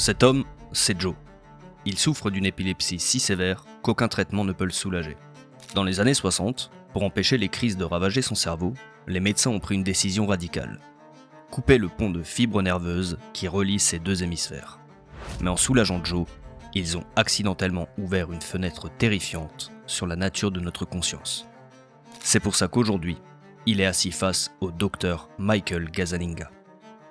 Cet homme, c'est Joe. Il souffre d'une épilepsie si sévère qu'aucun traitement ne peut le soulager. Dans les années 60, pour empêcher les crises de ravager son cerveau, les médecins ont pris une décision radicale. Couper le pont de fibres nerveuses qui relie ces deux hémisphères. Mais en soulageant Joe, ils ont accidentellement ouvert une fenêtre terrifiante sur la nature de notre conscience. C'est pour ça qu'aujourd'hui, il est assis face au docteur Michael Gazzaniga.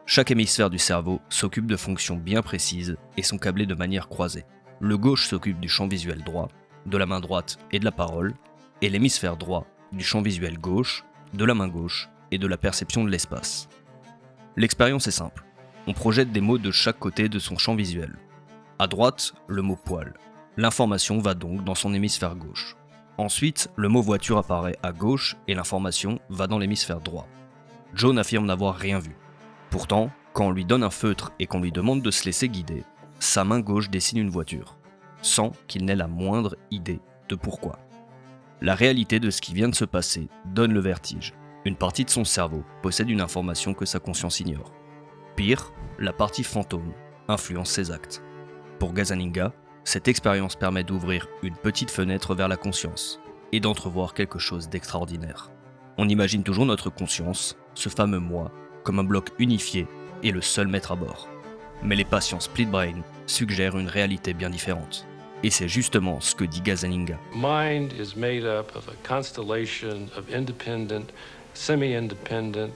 Chaque hémisphère du cerveau s'occupe de fonctions bien précises et sont câblés de manière croisée. Le gauche s'occupe du champ visuel droit, de la main droite et de la parole, et l'hémisphère droit du champ visuel gauche, de la main gauche et de la perception de l'espace. L'expérience est simple. On projette des mots de chaque côté de son champ visuel. À droite, le mot poil. L'information va donc dans son hémisphère gauche. Ensuite, le mot voiture apparaît à gauche et l'information va dans l'hémisphère droit. Joe affirme n'avoir rien vu. Pourtant, quand on lui donne un feutre et qu'on lui demande de se laisser guider, sa main gauche dessine une voiture, sans qu'il n'ait la moindre idée de pourquoi. La réalité de ce qui vient de se passer donne le vertige. Une partie de son cerveau possède une information que sa conscience ignore. Pire, la partie fantôme influence ses actes. Pour Gazzaniga, cette expérience permet d'ouvrir une petite fenêtre vers la conscience et d'entrevoir quelque chose d'extraordinaire. On imagine toujours notre conscience, ce fameux moi, comme un bloc unifié et le seul maître à bord. Mais les patients split brain suggèrent une réalité bien différente. Et c'est justement ce que dit Gazzaniga. Mind is made up of a constellation of independent, semi-independent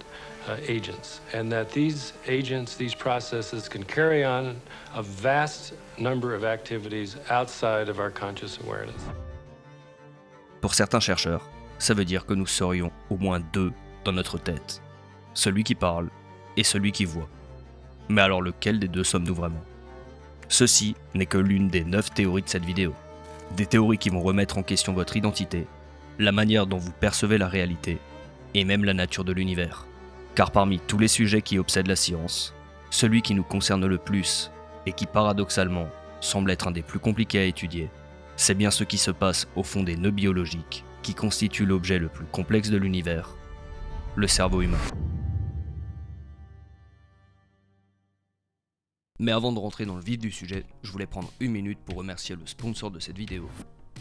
agents, and that these agents, these processes can carry on a vast number of activities outside of our conscious awareness. Pour certains chercheurs, ça veut dire que nous serions au moins deux dans notre tête. Celui qui parle et celui qui voit. Mais alors lequel des deux sommes-nous vraiment ? Ceci n'est que l'une des 9 théories de cette vidéo. Des théories qui vont remettre en question votre identité, la manière dont vous percevez la réalité, et même la nature de l'univers. Car parmi tous les sujets qui obsèdent la science, celui qui nous concerne le plus, et qui paradoxalement semble être un des plus compliqués à étudier, c'est bien ce qui se passe au fond des nœuds biologiques qui constituent l'objet le plus complexe de l'univers, le cerveau humain. Mais avant de rentrer dans le vif du sujet, je voulais prendre une minute pour remercier le sponsor de cette vidéo,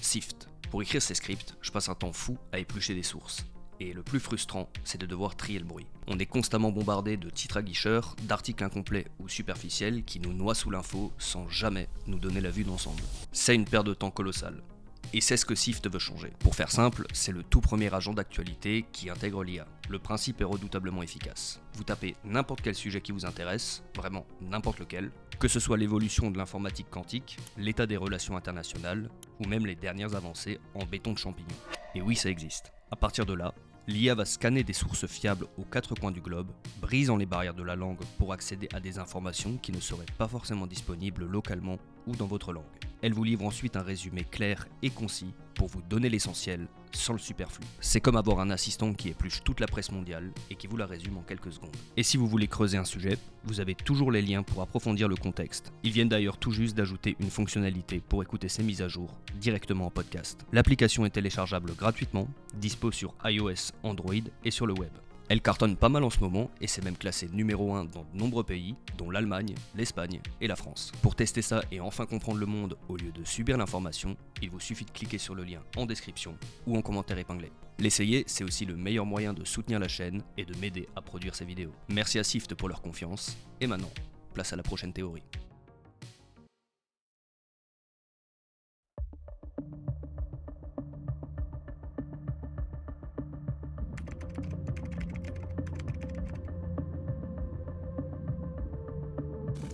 Sift. Pour écrire ces scripts, je passe un temps fou à éplucher des sources. Et le plus frustrant, c'est de devoir trier le bruit. On est constamment bombardé de titres aguicheurs, d'articles incomplets ou superficiels qui nous noient sous l'info sans jamais nous donner la vue d'ensemble. C'est une perte de temps colossale. Et c'est ce que Sift veut changer. Pour faire simple, c'est le tout premier agent d'actualité qui intègre l'IA. Le principe est redoutablement efficace. Vous tapez n'importe quel sujet qui vous intéresse, vraiment n'importe lequel, que ce soit l'évolution de l'informatique quantique, l'état des relations internationales, ou même les dernières avancées en béton de champignon. Et oui, ça existe. À partir de là, l'IA va scanner des sources fiables aux 4 coins du globe, brisant les barrières de la langue pour accéder à des informations qui ne seraient pas forcément disponibles localement ou dans votre langue. Elle vous livre ensuite un résumé clair et concis pour vous donner l'essentiel sans le superflu. C'est comme avoir un assistant qui épluche toute la presse mondiale et qui vous la résume en quelques secondes. Et si vous voulez creuser un sujet, vous avez toujours les liens pour approfondir le contexte. Ils viennent d'ailleurs tout juste d'ajouter une fonctionnalité pour écouter ces mises à jour directement en podcast. L'application est téléchargeable gratuitement, dispo sur iOS, Android et sur le web. Elle cartonne pas mal en ce moment et c'est même classé numéro 1 dans de nombreux pays, dont l'Allemagne, l'Espagne et la France. Pour tester ça et enfin comprendre le monde au lieu de subir l'information, il vous suffit de cliquer sur le lien en description ou en commentaire épinglé. L'essayer, c'est aussi le meilleur moyen de soutenir la chaîne et de m'aider à produire ces vidéos. Merci à Sift pour leur confiance, et maintenant, place à la prochaine théorie.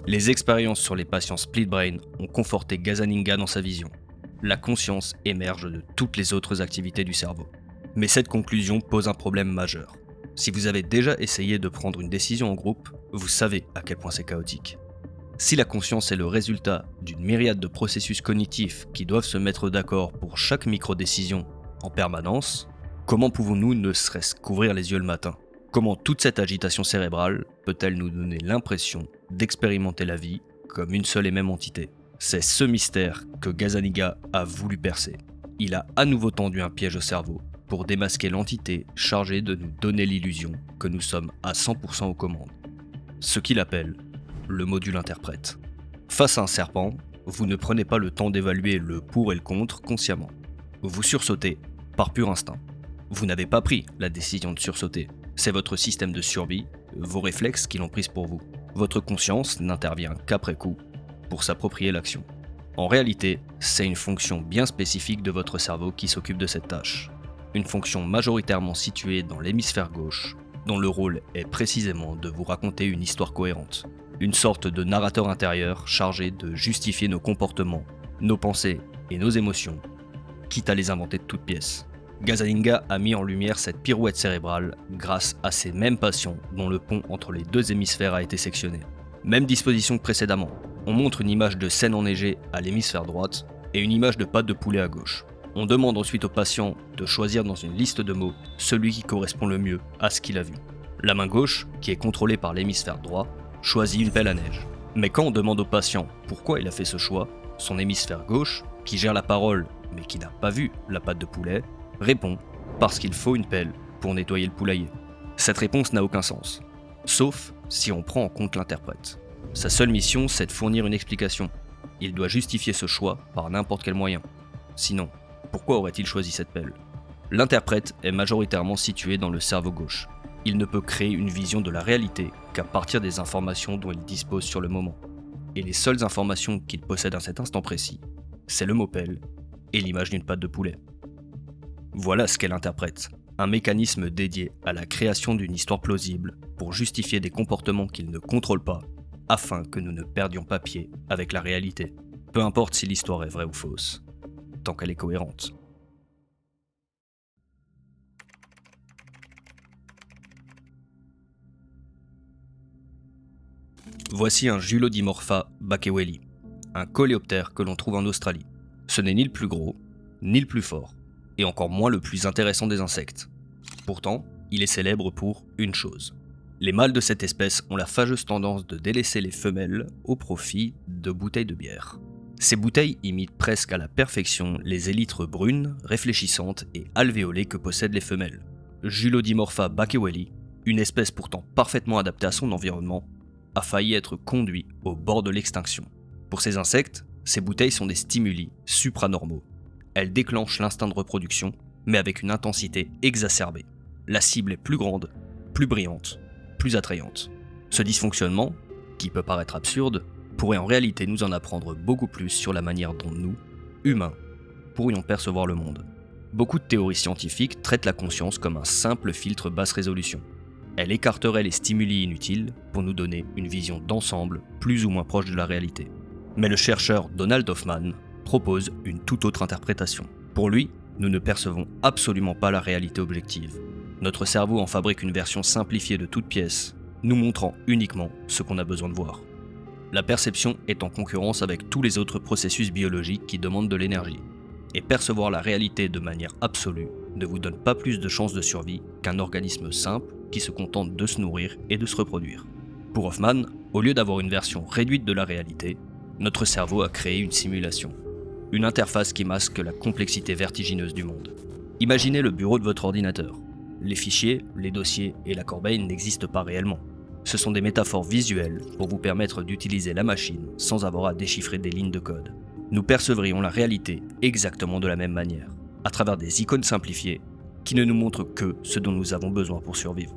Les expériences sur les patients split brain ont conforté Gazzaniga dans sa vision. La conscience émerge de toutes les autres activités du cerveau. Mais cette conclusion pose un problème majeur. Si vous avez déjà essayé de prendre une décision en groupe, vous savez à quel point c'est chaotique. Si la conscience est le résultat d'une myriade de processus cognitifs qui doivent se mettre d'accord pour chaque micro-décision en permanence, comment pouvons-nous ne serait-ce qu'ouvrir les yeux le matin ? Comment toute cette agitation cérébrale peut-elle nous donner l'impression d'expérimenter la vie comme une seule et même entité ? C'est ce mystère que Gazzaniga a voulu percer. Il a à nouveau tendu un piège au cerveau pour démasquer l'entité chargée de nous donner l'illusion que nous sommes à 100% aux commandes. Ce qu'il appelle le module interprète. Face à un serpent, vous ne prenez pas le temps d'évaluer le pour et le contre consciemment. Vous sursautez par pur instinct. Vous n'avez pas pris la décision de sursauter. C'est votre système de survie, vos réflexes qui l'ont prise pour vous. Votre conscience n'intervient qu'après coup pour s'approprier l'action. En réalité, c'est une fonction bien spécifique de votre cerveau qui s'occupe de cette tâche. Une fonction majoritairement située dans l'hémisphère gauche, dont le rôle est précisément de vous raconter une histoire cohérente. Une sorte de narrateur intérieur chargé de justifier nos comportements, nos pensées et nos émotions, quitte à les inventer de toutes pièces. Gazzaniga a mis en lumière cette pirouette cérébrale grâce à ces mêmes passions dont le pont entre les deux hémisphères a été sectionné. Même disposition que précédemment, on montre une image de scène enneigée à l'hémisphère droite et une image de pâte de poulet à gauche. On demande ensuite au patient de choisir dans une liste de mots celui qui correspond le mieux à ce qu'il a vu. La main gauche, qui est contrôlée par l'hémisphère droit, choisit une pelle à neige. Mais quand on demande au patient pourquoi il a fait ce choix, son hémisphère gauche, qui gère la parole mais qui n'a pas vu la pâte de poulet, répond « parce qu'il faut une pelle pour nettoyer le poulailler ». Cette réponse n'a aucun sens, sauf si on prend en compte l'interprète. Sa seule mission, c'est de fournir une explication. Il doit justifier ce choix par n'importe quel moyen. Sinon, pourquoi aurait-il choisi cette pelle ? L'interprète est majoritairement situé dans le cerveau gauche. Il ne peut créer une vision de la réalité qu'à partir des informations dont il dispose sur le moment. Et les seules informations qu'il possède à cet instant précis, c'est le mot pelle et l'image d'une pâte de poulet. Voilà ce qu'est l'interprète, un mécanisme dédié à la création d'une histoire plausible pour justifier des comportements qu'il ne contrôle pas, afin que nous ne perdions pas pied avec la réalité, peu importe si l'histoire est vraie ou fausse, tant qu'elle est cohérente. Voici un Julodimorpha bakewelli, un coléoptère que l'on trouve en Australie. Ce n'est ni le plus gros, ni le plus fort, et encore moins le plus intéressant des insectes. Pourtant, il est célèbre pour une chose. Les mâles de cette espèce ont la fâcheuse tendance de délaisser les femelles au profit de bouteilles de bière. Ces bouteilles imitent presque à la perfection les élytres brunes, réfléchissantes et alvéolées que possèdent les femelles. Julodimorpha bakewelli, une espèce pourtant parfaitement adaptée à son environnement, a failli être conduit au bord de l'extinction. Pour ces insectes, ces bouteilles sont des stimuli supranormaux. Elles déclenchent l'instinct de reproduction, mais avec une intensité exacerbée. La cible est plus grande, plus brillante, plus attrayante. Ce dysfonctionnement, qui peut paraître absurde, pourrait en réalité nous en apprendre beaucoup plus sur la manière dont nous, humains, pourrions percevoir le monde. Beaucoup de théories scientifiques traitent la conscience comme un simple filtre basse résolution. Elle écarterait les stimuli inutiles pour nous donner une vision d'ensemble plus ou moins proche de la réalité. Mais le chercheur Donald Hoffman propose une toute autre interprétation. Pour lui, nous ne percevons absolument pas la réalité objective. Notre cerveau en fabrique une version simplifiée de toute pièce, nous montrant uniquement ce qu'on a besoin de voir. La perception est en concurrence avec tous les autres processus biologiques qui demandent de l'énergie. Et percevoir la réalité de manière absolue ne vous donne pas plus de chances de survie qu'un organisme simple qui se contente de se nourrir et de se reproduire. Pour Hoffman, au lieu d'avoir une version réduite de la réalité, notre cerveau a créé une simulation. Une interface qui masque la complexité vertigineuse du monde. Imaginez le bureau de votre ordinateur. Les fichiers, les dossiers et la corbeille n'existent pas réellement. Ce sont des métaphores visuelles pour vous permettre d'utiliser la machine sans avoir à déchiffrer des lignes de code. Nous percevrions la réalité exactement de la même manière, à travers des icônes simplifiées qui ne nous montrent que ce dont nous avons besoin pour survivre.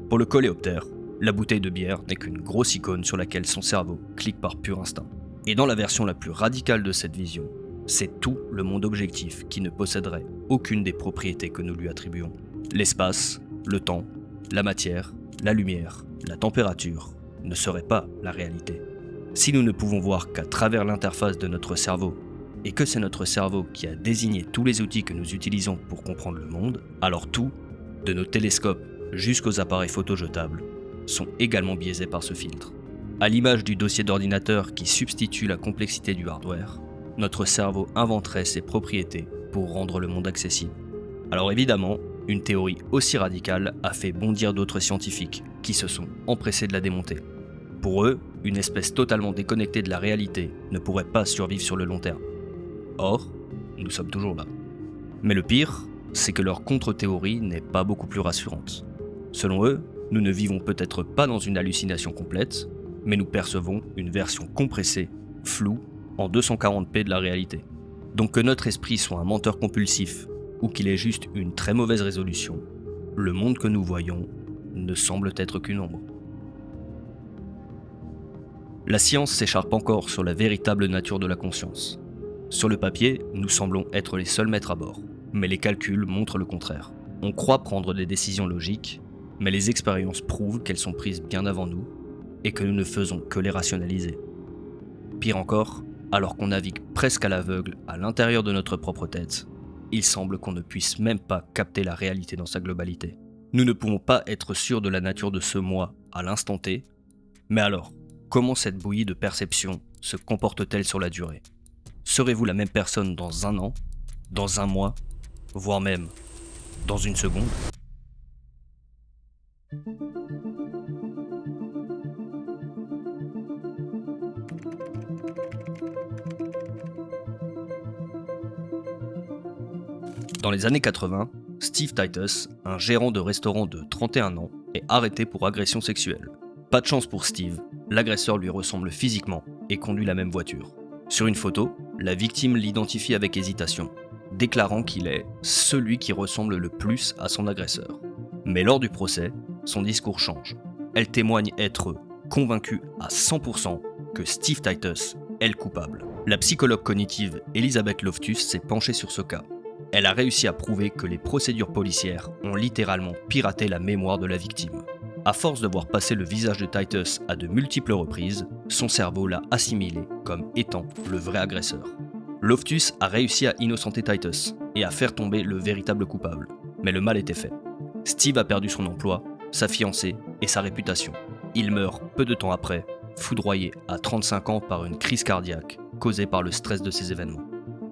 Pour le coléoptère, la bouteille de bière n'est qu'une grosse icône sur laquelle son cerveau clique par pur instinct. Et dans la version la plus radicale de cette vision, c'est tout le monde objectif qui ne posséderait aucune des propriétés que nous lui attribuons. L'espace, le temps, la matière, la lumière, la température ne seraient pas la réalité. Si nous ne pouvons voir qu'à travers l'interface de notre cerveau, et que c'est notre cerveau qui a désigné tous les outils que nous utilisons pour comprendre le monde, alors tout, de nos télescopes jusqu'aux appareils photojetables, sont également biaisés par ce filtre. À l'image du dossier d'ordinateur qui substitue la complexité du hardware, notre cerveau inventerait ses propriétés pour rendre le monde accessible. Alors évidemment, une théorie aussi radicale a fait bondir d'autres scientifiques qui se sont empressés de la démonter. Pour eux, une espèce totalement déconnectée de la réalité ne pourrait pas survivre sur le long terme. Or, nous sommes toujours là. Mais le pire, c'est que leur contre-théorie n'est pas beaucoup plus rassurante. Selon eux, nous ne vivons peut-être pas dans une hallucination complète, mais nous percevons une version compressée flou, en 240p de la réalité. Donc que notre esprit soit un menteur compulsif ou qu'il ait juste une très mauvaise résolution, le monde que nous voyons ne semble être qu'une ombre. La science s'écharpe encore sur la véritable nature de la conscience. Sur le papier, nous semblons être les seuls maîtres à bord, mais les calculs montrent le contraire. On croit prendre des décisions logiques, mais les expériences prouvent qu'elles sont prises bien avant nous et que nous ne faisons que les rationaliser. Pire encore, alors qu'on navigue presque à l'aveugle à l'intérieur de notre propre tête, il semble qu'on ne puisse même pas capter la réalité dans sa globalité. Nous ne pouvons pas être sûrs de la nature de ce moi à l'instant T, mais alors, comment cette bouillie de perception se comporte-t-elle sur la durée ? Serez-vous la même personne dans un an, dans un mois, voire même dans une seconde ? Dans les années 80, Steve Titus, un gérant de restaurant de 31 ans, est arrêté pour agression sexuelle. Pas de chance pour Steve, l'agresseur lui ressemble physiquement et conduit la même voiture. Sur une photo, la victime l'identifie avec hésitation, déclarant qu'il est celui qui ressemble le plus à son agresseur. Mais lors du procès, son discours change. Elle témoigne être convaincue à 100% que Steve Titus est le coupable. La psychologue cognitive Elizabeth Loftus s'est penchée sur ce cas. Elle a réussi à prouver que les procédures policières ont littéralement piraté la mémoire de la victime. À force de voir passer le visage de Titus à de multiples reprises, son cerveau l'a assimilé comme étant le vrai agresseur. Loftus a réussi à innocenter Titus et à faire tomber le véritable coupable. Mais le mal était fait. Steve a perdu son emploi, sa fiancée et sa réputation. Il meurt peu de temps après, foudroyé à 35 ans par une crise cardiaque causée par le stress de ces événements.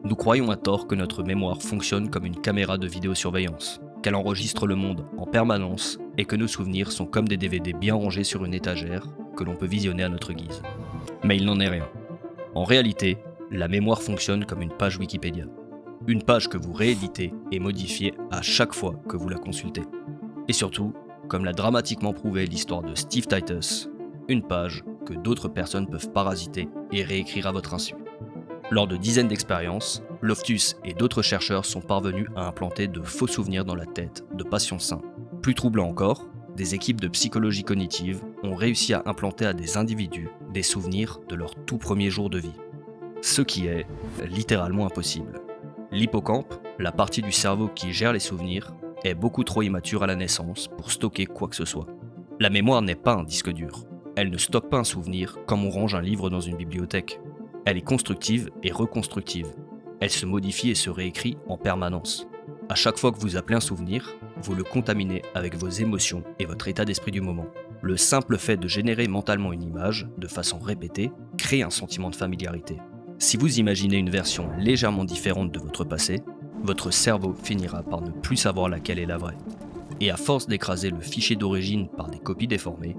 Nous croyons à tort que notre mémoire fonctionne comme une caméra de vidéosurveillance, qu'elle enregistre le monde en permanence et que nos souvenirs sont comme des DVD bien rangés sur une étagère que l'on peut visionner à notre guise. Mais il n'en est rien. En réalité, la mémoire fonctionne comme une page Wikipédia. Une page que vous rééditez et modifiez à chaque fois que vous la consultez. Et surtout, comme l'a dramatiquement prouvé l'histoire de Steve Titus, une page que d'autres personnes peuvent parasiter et réécrire à votre insu. Lors de dizaines d'expériences, Loftus et d'autres chercheurs sont parvenus à implanter de faux souvenirs dans la tête de patients sains. Plus troublant encore, des équipes de psychologie cognitive ont réussi à implanter à des individus des souvenirs de leur tout premier jour de vie. Ce qui est littéralement impossible. L'hippocampe, la partie du cerveau qui gère les souvenirs, est beaucoup trop immature à la naissance pour stocker quoi que ce soit. La mémoire n'est pas un disque dur. Elle ne stocke pas un souvenir comme on range un livre dans une bibliothèque. Elle est constructive et reconstructive. Elle se modifie et se réécrit en permanence. À chaque fois que vous appelez un souvenir, vous le contaminez avec vos émotions et votre état d'esprit du moment. Le simple fait de générer mentalement une image, de façon répétée, crée un sentiment de familiarité. Si vous imaginez une version légèrement différente de votre passé, votre cerveau finira par ne plus savoir laquelle est la vraie. Et à force d'écraser le fichier d'origine par des copies déformées,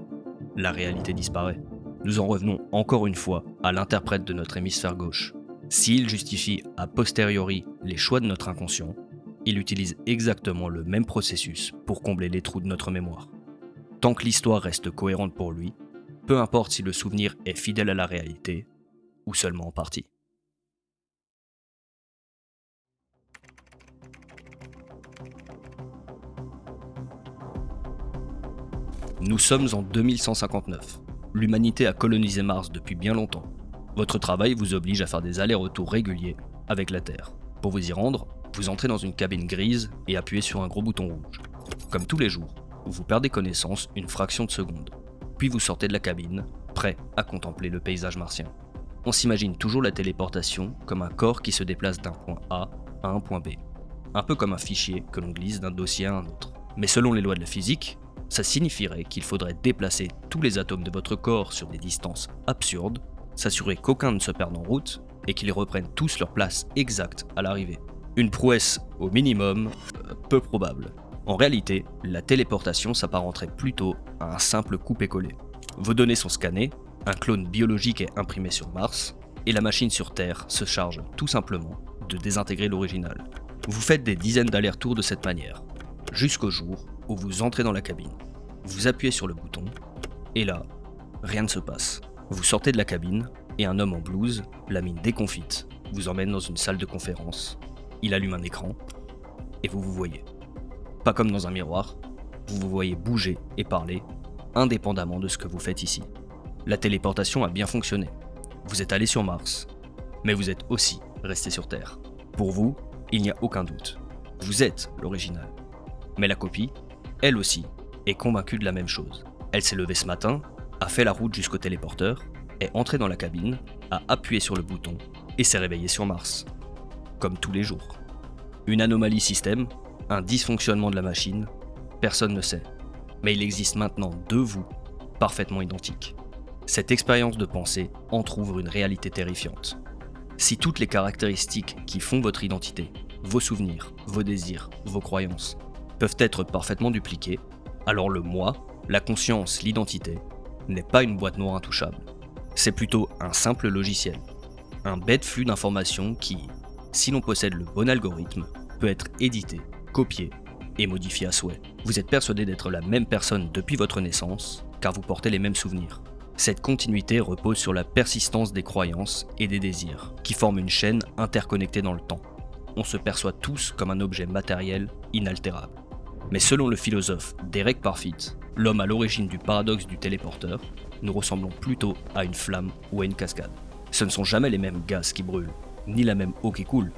la réalité disparaît. Nous en revenons encore une fois à l'interprète de notre hémisphère gauche. S'il justifie a posteriori les choix de notre inconscient, il utilise exactement le même processus pour combler les trous de notre mémoire. Tant que l'histoire reste cohérente pour lui, peu importe si le souvenir est fidèle à la réalité, ou seulement en partie. Nous sommes en 2159. L'humanité a colonisé Mars depuis bien longtemps. Votre travail vous oblige à faire des allers-retours réguliers avec la Terre. Pour vous y rendre, vous entrez dans une cabine grise et appuyez sur un gros bouton rouge. Comme tous les jours, vous perdez connaissance une fraction de seconde. Puis vous sortez de la cabine, prêt à contempler le paysage martien. On s'imagine toujours la téléportation comme un corps qui se déplace d'un point A à un point B. Un peu comme un fichier que l'on glisse d'un dossier à un autre. Mais selon les lois de la physique, ça signifierait qu'il faudrait déplacer tous les atomes de votre corps sur des distances absurdes, s'assurer qu'aucun ne se perde en route et qu'ils reprennent tous leur place exacte à l'arrivée. Une prouesse au minimum peu probable. En réalité, la téléportation s'apparenterait plutôt à un simple couper-coller. Vos données sont scannées, un clone biologique est imprimé sur Mars, et la machine sur Terre se charge tout simplement de désintégrer l'original. Vous faites des dizaines d'allers-retours de cette manière, jusqu'au jour où vous entrez dans la cabine. Vous appuyez sur le bouton, et là, rien ne se passe. Vous sortez de la cabine, et un homme en blouse, la mine déconfite, vous emmène dans une salle de conférence, il allume un écran, et vous vous voyez. Pas comme dans un miroir, vous vous voyez bouger et parler, indépendamment de ce que vous faites ici. La téléportation a bien fonctionné. Vous êtes allé sur Mars, mais vous êtes aussi resté sur Terre. Pour vous, il n'y a aucun doute. Vous êtes l'original. Mais la copie, elle aussi, est convaincue de la même chose. Elle s'est levée ce matin, a fait la route jusqu'au téléporteur, est entrée dans la cabine, a appuyé sur le bouton et s'est réveillée sur Mars. Comme tous les jours. Une anomalie système, un dysfonctionnement de la machine, personne ne sait. Mais il existe maintenant deux vous, parfaitement identiques. Cette expérience de pensée entrouvre une réalité terrifiante. Si toutes les caractéristiques qui font votre identité, vos souvenirs, vos désirs, vos croyances, peuvent être parfaitement dupliquées, alors le moi, la conscience, l'identité, n'est pas une boîte noire intouchable. C'est plutôt un simple logiciel, un bête flux d'informations qui, si l'on possède le bon algorithme, peut être édité, copié et modifié à souhait. Vous êtes persuadé d'être la même personne depuis votre naissance, car vous portez les mêmes souvenirs. Cette continuité repose sur la persistance des croyances et des désirs, qui forment une chaîne interconnectée dans le temps. On se perçoit tous comme un objet matériel inaltérable. Mais selon le philosophe Derek Parfit, l'homme à l'origine du paradoxe du téléporteur, nous ressemblons plutôt à une flamme ou à une cascade. Ce ne sont jamais les mêmes gaz qui brûlent, ni la même eau qui coule.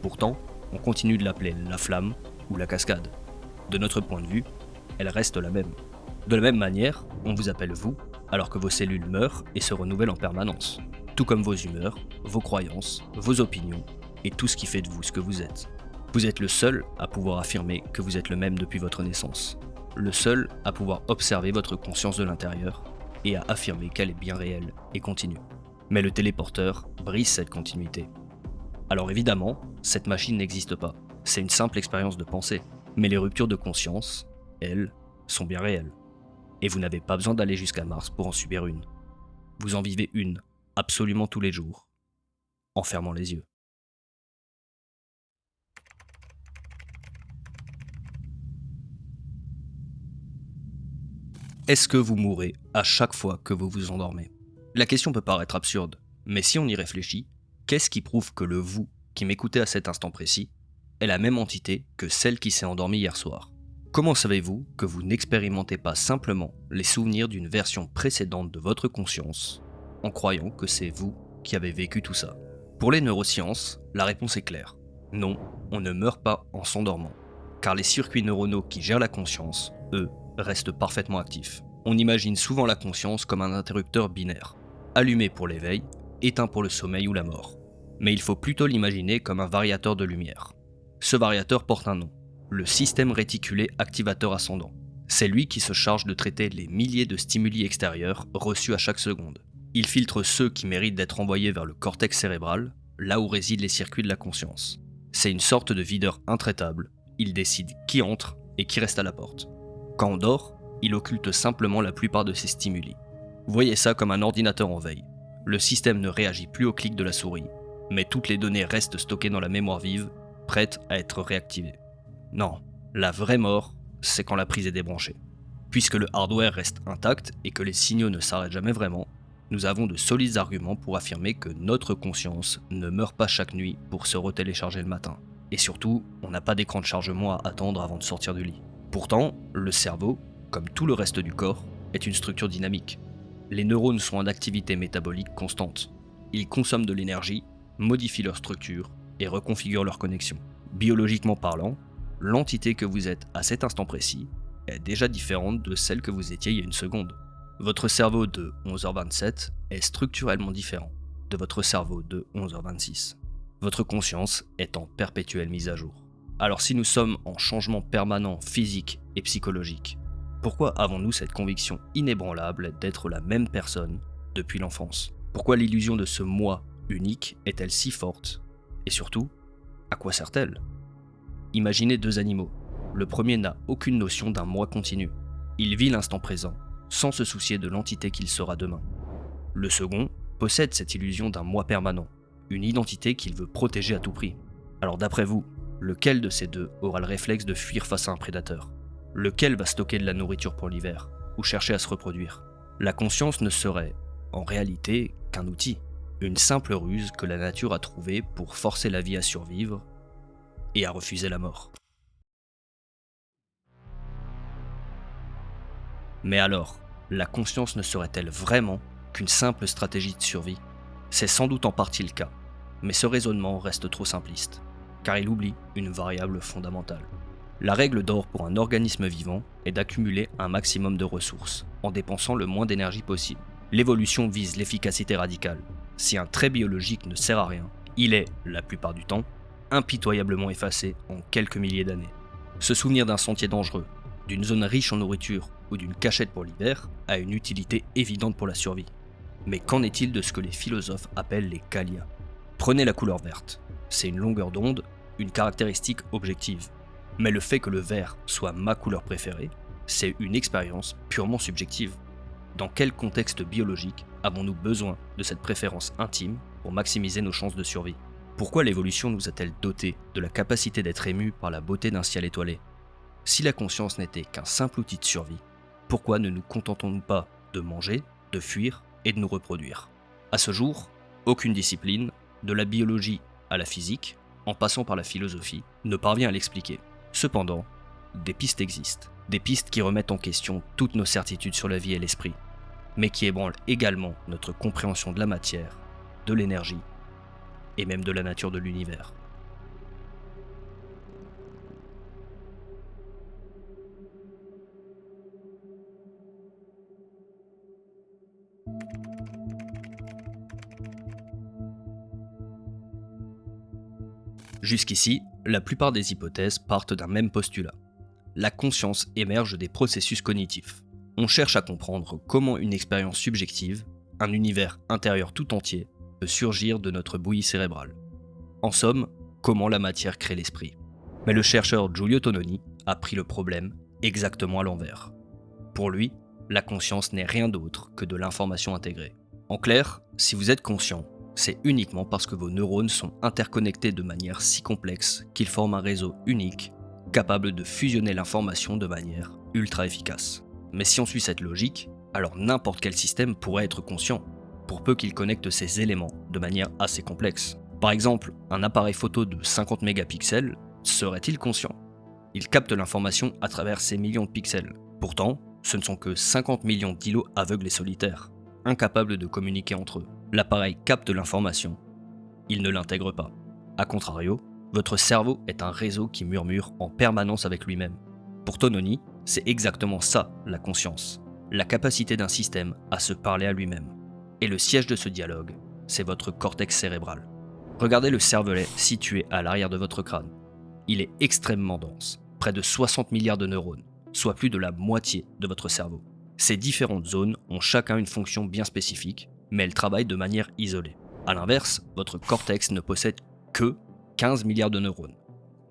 Pourtant, on continue de l'appeler la flamme ou la cascade. De notre point de vue, elle reste la même. De la même manière, on vous appelle vous, alors que vos cellules meurent et se renouvellent en permanence, tout comme vos humeurs, vos croyances, vos opinions et tout ce qui fait de vous ce que vous êtes. Vous êtes le seul à pouvoir affirmer que vous êtes le même depuis votre naissance, le seul à pouvoir observer votre conscience de l'intérieur et à affirmer qu'elle est bien réelle et continue. Mais le téléporteur brise cette continuité. Alors évidemment, cette machine n'existe pas, c'est une simple expérience de pensée, mais les ruptures de conscience, elles, sont bien réelles. Et vous n'avez pas besoin d'aller jusqu'à Mars pour en subir une. Vous en vivez une, absolument tous les jours, en fermant les yeux. Est-ce que vous mourrez à chaque fois que vous vous endormez ? La question peut paraître absurde, mais si on y réfléchit, qu'est-ce qui prouve que le vous qui m'écoutez à cet instant précis est la même entité que celle qui s'est endormie hier soir ? Comment savez-vous que vous n'expérimentez pas simplement les souvenirs d'une version précédente de votre conscience, en croyant que c'est vous qui avez vécu tout ça ? Pour les neurosciences, la réponse est claire. Non, on ne meurt pas en s'endormant, car les circuits neuronaux qui gèrent la conscience, eux, restent parfaitement actifs. On imagine souvent la conscience comme un interrupteur binaire, allumé pour l'éveil, éteint pour le sommeil ou la mort. Mais il faut plutôt l'imaginer comme un variateur de lumière. Ce variateur porte un nom, le système réticulé activateur ascendant. C'est lui qui se charge de traiter les milliers de stimuli extérieurs reçus à chaque seconde. Il filtre ceux qui méritent d'être envoyés vers le cortex cérébral, là où résident les circuits de la conscience. C'est une sorte de videur intraitable, il décide qui entre et qui reste à la porte. Quand on dort, il occulte simplement la plupart de ces stimuli. Voyez ça comme un ordinateur en veille. Le système ne réagit plus au clic de la souris, mais toutes les données restent stockées dans la mémoire vive, prêtes à être réactivées. Non, la vraie mort, c'est quand la prise est débranchée. Puisque le hardware reste intact et que les signaux ne s'arrêtent jamais vraiment, nous avons de solides arguments pour affirmer que notre conscience ne meurt pas chaque nuit pour se retélécharger le matin. Et surtout, on n'a pas d'écran de chargement à attendre avant de sortir du lit. Pourtant, le cerveau, comme tout le reste du corps, est une structure dynamique. Les neurones sont en activité métabolique constante. Ils consomment de l'énergie, modifient leur structure et reconfigurent leurs connexions. Biologiquement parlant, l'entité que vous êtes à cet instant précis est déjà différente de celle que vous étiez il y a une seconde. Votre cerveau de 11h27 est structurellement différent de votre cerveau de 11h26. Votre conscience est en perpétuelle mise à jour. Alors si nous sommes en changement permanent physique et psychologique, pourquoi avons-nous cette conviction inébranlable d'être la même personne depuis l'enfance ? Pourquoi l'illusion de ce moi unique est-elle si forte ? Et surtout, à quoi sert-elle ? Imaginez deux animaux. Le premier n'a aucune notion d'un moi continu. Il vit l'instant présent, sans se soucier de l'entité qu'il sera demain. Le second possède cette illusion d'un moi permanent, une identité qu'il veut protéger à tout prix. Alors d'après vous, lequel de ces deux aura le réflexe de fuir face à un prédateur ? Lequel va stocker de la nourriture pour l'hiver, ou chercher à se reproduire ? La conscience ne serait, en réalité, qu'un outil. une simple ruse que la nature a trouvée pour forcer la vie à survivre et à refuser la mort. Mais alors, la conscience ne serait-elle vraiment qu'une simple stratégie de survie ? C'est sans doute en partie le cas, mais ce raisonnement reste trop simpliste, car il oublie une variable fondamentale. La règle d'or pour un organisme vivant est d'accumuler un maximum de ressources, en dépensant le moins d'énergie possible. L'évolution vise l'efficacité radicale. Si un trait biologique ne sert à rien, il est, la plupart du temps, impitoyablement effacé en quelques milliers d'années. Se souvenir d'un sentier dangereux, d'une zone riche en nourriture ou d'une cachette pour l'hiver a une utilité évidente pour la survie. Mais qu'en est-il de ce que les philosophes appellent les qualia ? Prenez la couleur verte. C'est une longueur d'onde, une caractéristique objective. Mais le fait que le vert soit ma couleur préférée, c'est une expérience purement subjective. Dans quel contexte biologique avons-nous besoin de cette préférence intime pour maximiser nos chances de survie ? Pourquoi l'évolution nous a-t-elle dotés de la capacité d'être émus par la beauté d'un ciel étoilé ? Si la conscience n'était qu'un simple outil de survie, pourquoi ne nous contentons-nous pas de manger, de fuir et de nous reproduire ? À ce jour, aucune discipline, de la biologie à la physique, en passant par la philosophie, ne parvient à l'expliquer. Cependant, des pistes existent, des pistes qui remettent en question toutes nos certitudes sur la vie et l'esprit, mais qui ébranlent également notre compréhension de la matière, de l'énergie et même de la nature de l'univers. Jusqu'ici, la plupart des hypothèses partent d'un même postulat. La conscience émerge des processus cognitifs. On cherche à comprendre comment une expérience subjective, un univers intérieur tout entier, peut surgir de notre bouillie cérébrale. En somme, comment la matière crée l'esprit. Mais le chercheur Giulio Tononi a pris le problème exactement à l'envers. Pour lui, la conscience n'est rien d'autre que de l'information intégrée. En clair, si vous êtes conscient, c'est uniquement parce que vos neurones sont interconnectés de manière si complexe qu'ils forment un réseau unique, capable de fusionner l'information de manière ultra efficace. Mais si on suit cette logique, alors n'importe quel système pourrait être conscient, pour peu qu'il connecte ces éléments de manière assez complexe. Par exemple, un appareil photo de 50 mégapixels serait-il conscient ? Il capte l'information à travers ces millions de pixels. Pourtant, ce ne sont que 50 millions d'îlots aveugles et solitaires, incapables de communiquer entre eux. L'appareil capte l'information, il ne l'intègre pas. A contrario, votre cerveau est un réseau qui murmure en permanence avec lui-même. Pour Tononi, c'est exactement ça la conscience, la capacité d'un système à se parler à lui-même. Et le siège de ce dialogue, c'est votre cortex cérébral. Regardez le cervelet situé à l'arrière de votre crâne. Il est extrêmement dense, près de 60 milliards de neurones, soit plus de la moitié de votre cerveau. Ces différentes zones ont chacun une fonction bien spécifique, mais elles travaillent de manière isolée. A l'inverse, votre cortex ne possède que 15 milliards de neurones.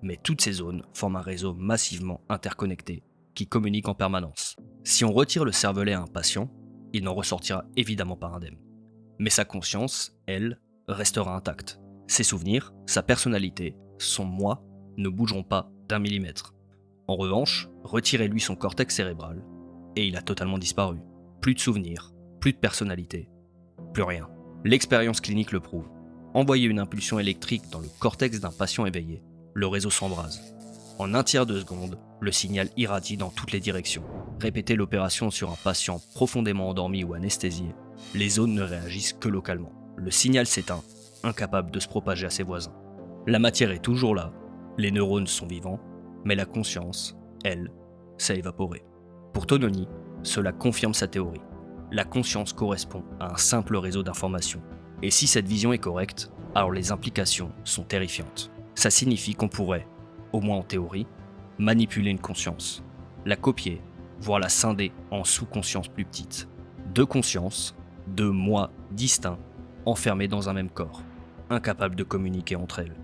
Mais toutes ces zones forment un réseau massivement interconnecté qui communique en permanence. Si on retire le cervelet à un patient, il n'en ressortira évidemment pas indemne. Mais sa conscience, elle, restera intacte. Ses souvenirs, sa personnalité, son moi ne bougeront pas d'1 millimètre. En revanche, retirez-lui son cortex cérébral et il a totalement disparu. Plus de souvenirs, plus de personnalité, plus rien. L'expérience clinique le prouve. Envoyez une impulsion électrique dans le cortex d'un patient éveillé, le réseau s'embrase. En un tiers de seconde, le signal irradie dans toutes les directions. Répétez l'opération sur un patient profondément endormi ou anesthésié, les zones ne réagissent que localement. Le signal s'éteint, incapable de se propager à ses voisins. La matière est toujours là, les neurones sont vivants, mais la conscience, elle, s'est évaporée. Pour Tononi, cela confirme sa théorie. La conscience correspond à un simple réseau d'informations. Et si cette vision est correcte, alors les implications sont terrifiantes. Ça signifie qu'on pourrait, au moins en théorie, manipuler une conscience, la copier, voire la scinder en sous-consciences plus petites. Deux consciences, deux moi distincts, enfermés dans un même corps, incapables de communiquer entre elles.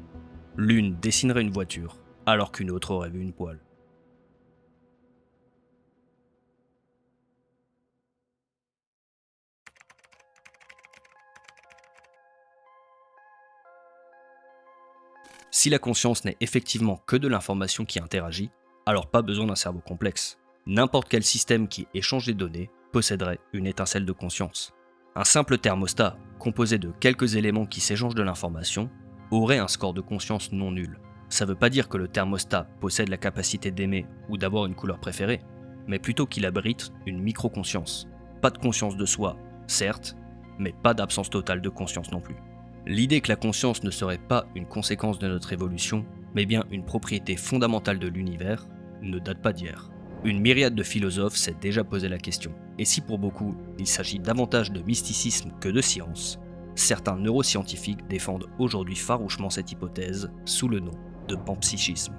L'une dessinerait une voiture, alors qu'une autre aurait vu une poêle. Si la conscience n'est effectivement que de l'information qui interagit, alors pas besoin d'un cerveau complexe. N'importe quel système qui échange des données posséderait une étincelle de conscience. Un simple thermostat, composé de quelques éléments qui s'échangent de l'information, aurait un score de conscience non nul. Ça veut pas dire que le thermostat possède la capacité d'aimer ou d'avoir une couleur préférée, mais plutôt qu'il abrite une micro-conscience. Pas de conscience de soi, certes, mais pas d'absence totale de conscience non plus. L'idée que la conscience ne serait pas une conséquence de notre évolution, mais bien une propriété fondamentale de l'univers, ne date pas d'hier. Une myriade de philosophes s'est déjà posé la question. Et si pour beaucoup, il s'agit davantage de mysticisme que de science, certains neuroscientifiques défendent aujourd'hui farouchement cette hypothèse sous le nom de panpsychisme.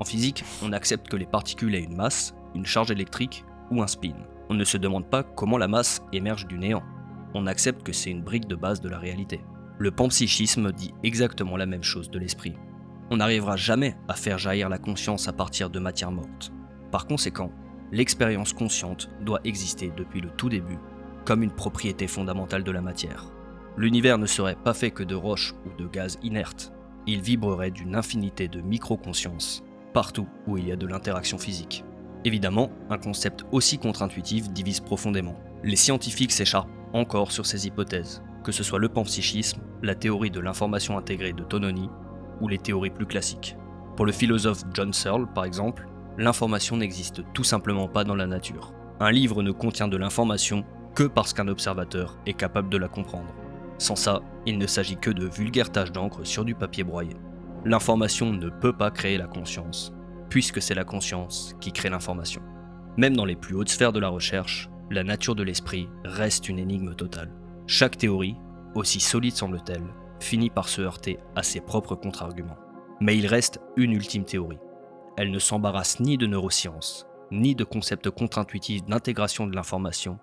En physique, on accepte que les particules aient une masse, une charge électrique ou un spin. On ne se demande pas comment la masse émerge du néant. On accepte que c'est une brique de base de la réalité. Le panpsychisme dit exactement la même chose de l'esprit. On n'arrivera jamais à faire jaillir la conscience à partir de matière morte. Par conséquent, l'expérience consciente doit exister depuis le tout début, comme une propriété fondamentale de la matière. L'univers ne serait pas fait que de roches ou de gaz inertes. Il vibrerait d'une infinité de micro-consciences, partout où il y a de l'interaction physique. Évidemment, un concept aussi contre-intuitif divise profondément. Les scientifiques s'écharpent encore sur ces hypothèses, que ce soit le panpsychisme, la théorie de l'information intégrée de Tononi, ou les théories plus classiques. Pour le philosophe John Searle, par exemple, l'information n'existe tout simplement pas dans la nature. Un livre ne contient de l'information que parce qu'un observateur est capable de la comprendre. Sans ça, il ne s'agit que de vulgaires taches d'encre sur du papier broyé. L'information ne peut pas créer la conscience, puisque c'est la conscience qui crée l'information. Même dans les plus hautes sphères de la recherche, la nature de l'esprit reste une énigme totale. Chaque théorie, aussi solide semble-t-elle, finit par se heurter à ses propres contre-arguments. Mais il reste une ultime théorie. Elle ne s'embarrasse ni de neurosciences, ni de concepts contre-intuitifs d'intégration de l'information,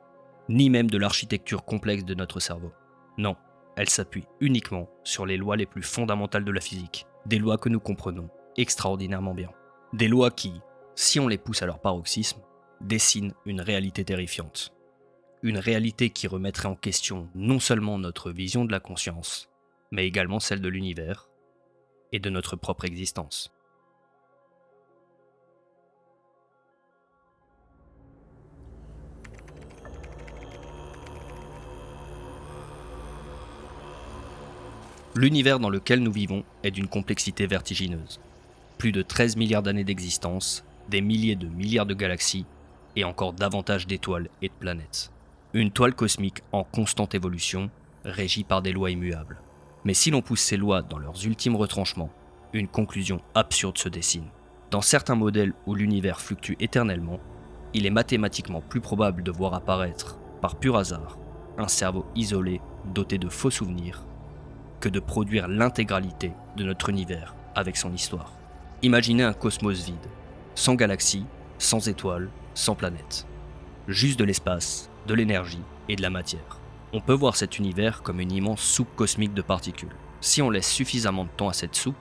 ni même de l'architecture complexe de notre cerveau. Non, elle s'appuie uniquement sur les lois les plus fondamentales de la physique, des lois que nous comprenons extraordinairement bien. Des lois qui, si on les pousse à leur paroxysme, dessinent une réalité terrifiante. Une réalité qui remettrait en question non seulement notre vision de la conscience, mais également celle de l'univers et de notre propre existence. L'univers dans lequel nous vivons est d'une complexité vertigineuse. Plus de 13 milliards d'années d'existence, des milliers de milliards de galaxies et encore davantage d'étoiles et de planètes. Une toile cosmique en constante évolution, régie par des lois immuables. Mais si l'on pousse ces lois dans leurs ultimes retranchements, une conclusion absurde se dessine. Dans certains modèles où l'univers fluctue éternellement, il est mathématiquement plus probable de voir apparaître, par pur hasard, un cerveau isolé doté de faux souvenirs, que de produire l'intégralité de notre univers avec son histoire. Imaginez un cosmos vide, sans galaxies, sans étoiles, sans planètes. Juste de l'espace, de l'énergie et de la matière. On peut voir cet univers comme une immense soupe cosmique de particules. Si on laisse suffisamment de temps à cette soupe,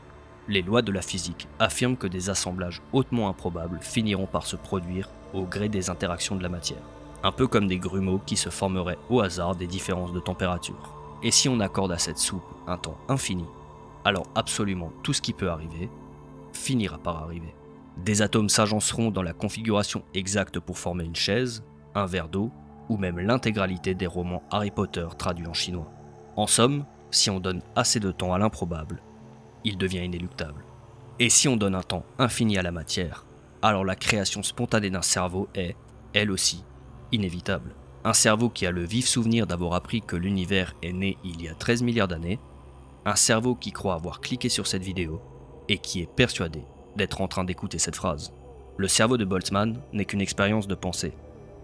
les lois de la physique affirment que des assemblages hautement improbables finiront par se produire au gré des interactions de la matière. Un peu comme des grumeaux qui se formeraient au hasard des différences de température. Et si on accorde à cette soupe un temps infini, alors absolument tout ce qui peut arriver finira par arriver. Des atomes s'agenceront dans la configuration exacte pour former une chaise, un verre d'eau, ou même l'intégralité des romans Harry Potter traduits en chinois. En somme, si on donne assez de temps à l'improbable, il devient inéluctable. Et si on donne un temps infini à la matière, alors la création spontanée d'un cerveau est, elle aussi, inévitable. Un cerveau qui a le vif souvenir d'avoir appris que l'univers est né il y a 13 milliards d'années, un cerveau qui croit avoir cliqué sur cette vidéo et qui est persuadé d'être en train d'écouter cette phrase. Le cerveau de Boltzmann n'est qu'une expérience de pensée,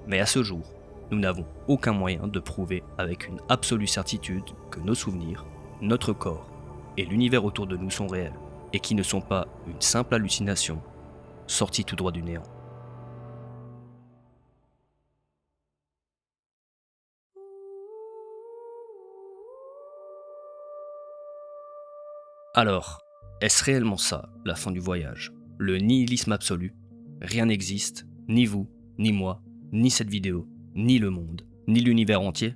mais à ce jour, nous n'avons aucun moyen de prouver avec une absolue certitude que nos souvenirs, notre corps et l'univers autour de nous sont réels, et qui ne sont pas une simple hallucination sortie tout droit du néant. Alors, est-ce réellement ça, la fin du voyage? Le nihilisme absolu? Rien n'existe, ni vous, ni moi, ni cette vidéo, ni le monde, ni l'univers entier?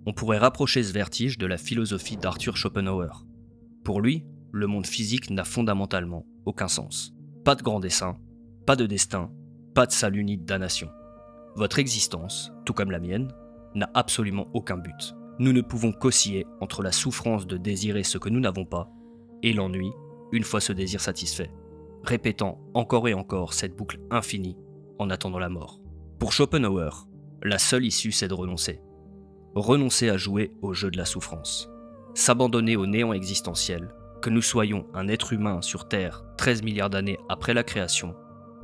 On pourrait rapprocher ce vertige de la philosophie d'Arthur Schopenhauer. Pour lui, le monde physique n'a fondamentalement aucun sens. Pas de grand dessein, pas de destin, pas de salut ni de damnation. Votre existence, tout comme la mienne, n'a absolument aucun but. Nous ne pouvons qu'osciller entre la souffrance de désirer ce que nous n'avons pas et l'ennui une fois ce désir satisfait, répétant encore et encore cette boucle infinie en attendant la mort. Pour Schopenhauer, la seule issue c'est de renoncer. Renoncer à jouer au jeu de la souffrance. S'abandonner au néant existentiel, que nous soyons un être humain sur Terre 13 milliards d'années après la création,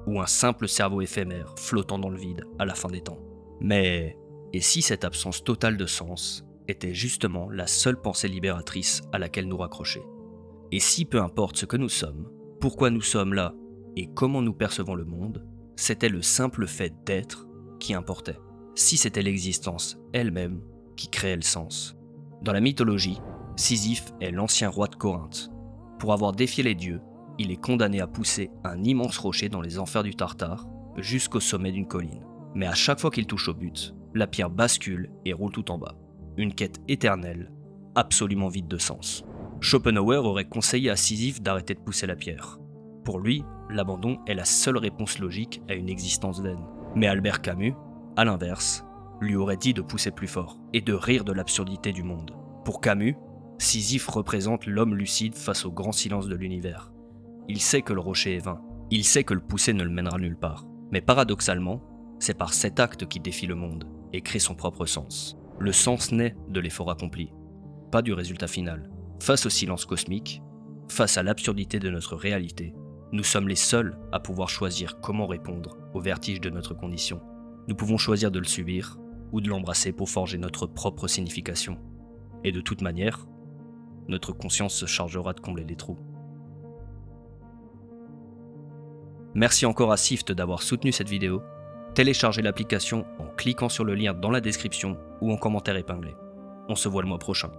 ou un simple cerveau éphémère flottant dans le vide à la fin des temps. Mais, et si cette absence totale de sens était justement la seule pensée libératrice à laquelle nous raccrocher? Et si peu importe ce que nous sommes, pourquoi nous sommes là et comment nous percevons le monde, c'était le simple fait d'être qui importait. Si c'était l'existence elle-même qui créait le sens. Dans la mythologie, Sisyphe est l'ancien roi de Corinthe. Pour avoir défié les dieux, il est condamné à pousser un immense rocher dans les enfers du Tartare jusqu'au sommet d'une colline. Mais à chaque fois qu'il touche au but, la pierre bascule et roule tout en bas. Une quête éternelle, absolument vide de sens. Schopenhauer aurait conseillé à Sisyphe d'arrêter de pousser la pierre. Pour lui, l'abandon est la seule réponse logique à une existence vaine. Mais Albert Camus, à l'inverse, lui aurait dit de pousser plus fort et de rire de l'absurdité du monde. Pour Camus, Sisyphe représente l'homme lucide face au grand silence de l'univers. Il sait que le rocher est vain, il sait que le pousser ne le mènera nulle part. Mais paradoxalement, c'est par cet acte qu'il défie le monde et crée son propre sens. Le sens naît de l'effort accompli, pas du résultat final. Face au silence cosmique, face à l'absurdité de notre réalité, nous sommes les seuls à pouvoir choisir comment répondre au vertige de notre condition. Nous pouvons choisir de le subir ou de l'embrasser pour forger notre propre signification. Et de toute manière, notre conscience se chargera de combler les trous. Merci encore à Sift d'avoir soutenu cette vidéo. Téléchargez l'application en cliquant sur le lien dans la description ou en commentaire épinglé. On se voit le mois prochain.